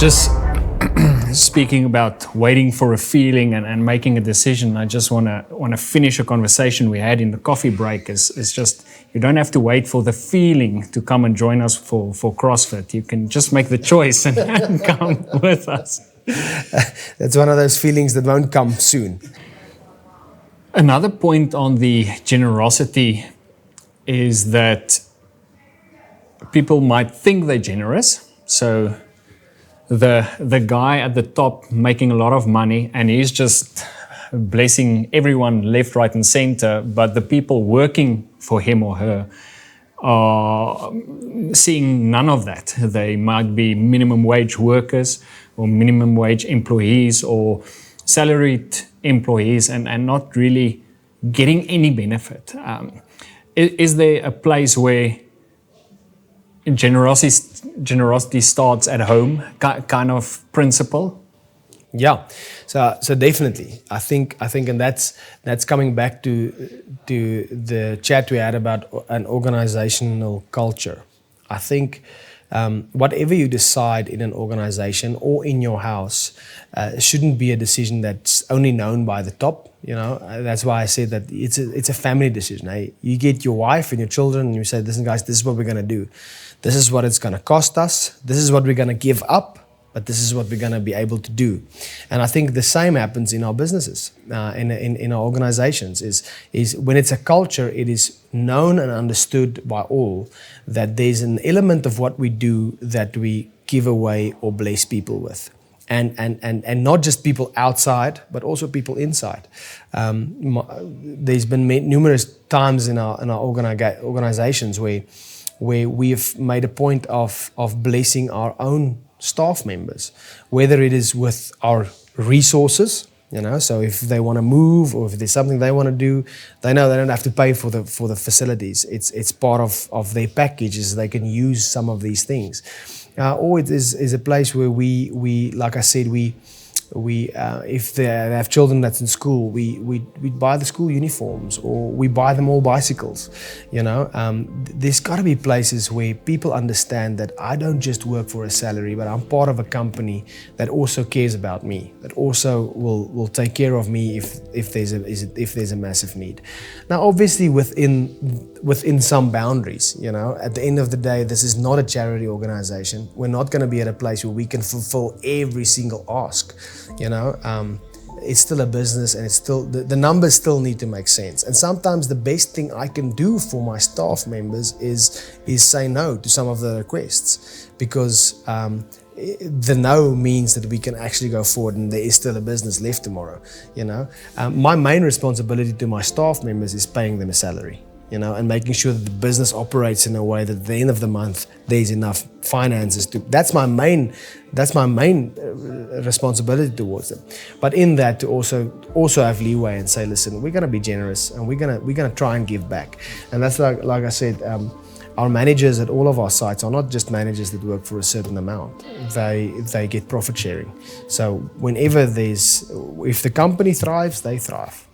Just speaking about waiting for a feeling and making a decision, I just want to finish a conversation we had in the coffee break. Is just, you don't have to wait for the feeling to come and join us for CrossFit. You can just make the choice and come with us. That's one of those feelings that won't come soon. Another point on the generosity is that people might think they're generous. So the guy at the top making a lot of money and he's just blessing everyone left, right and center, but the people working for him or her are seeing none of that. They might be minimum wage workers or minimum wage employees or salaried employees and not really getting any benefit. Is there a place where generosity starts at home, kind of principle? Yeah, so definitely, I think, and that's coming back to the chat we had about an organizational culture. I think whatever you decide in an organization or in your house shouldn't be a decision that's only known by the top. You know, that's why I said that it's a family decision. Hey, you get your wife and your children and you say, listen guys, this is what we're going to do. This is what it's going to cost us. This is what we're going to give up, but this is what we're going to be able to do. And I think the same happens in our businesses, in our organizations, is when it's a culture, it is known and understood by all that there's an element of what we do that we give away or bless people with. And not just people outside, but also people inside. There's been numerous times in our organizations where we have made a point of blessing our own staff members, whether it is with our resources, you know, so if they want to move or if there's something they want to do, they know they don't have to pay for the facilities. It's part of their packages. They can use some of these things. Or it is a place where we like I said, we if they have children that's in school, we buy the school uniforms or we buy them all bicycles. You know, there's got to be places where people understand that I don't just work for a salary, but I'm part of a company that also cares about me, that also will take care of me if there's a massive need. Now, obviously within some boundaries. You know, at the end of the day, this is not a charity organization. We're not going to be at a place where we can fulfill every single ask. You know, it's still a business and it's still, the numbers still need to make sense. And sometimes the best thing I can do for my staff members is say no to some of the requests, because the no means that we can actually go forward and there is still a business left tomorrow. You know, my main responsibility to my staff members is paying them a salary. You know, and making sure that the business operates in a way that at the end of the month there's enough finances to. That's my main responsibility towards them. But in that, to also have leeway and say, listen, we're going to be generous and we're going to try and give back. And that's like I said, our managers at all of our sites are not just managers that work for a certain amount. They get profit sharing. So whenever if the company thrives, they thrive.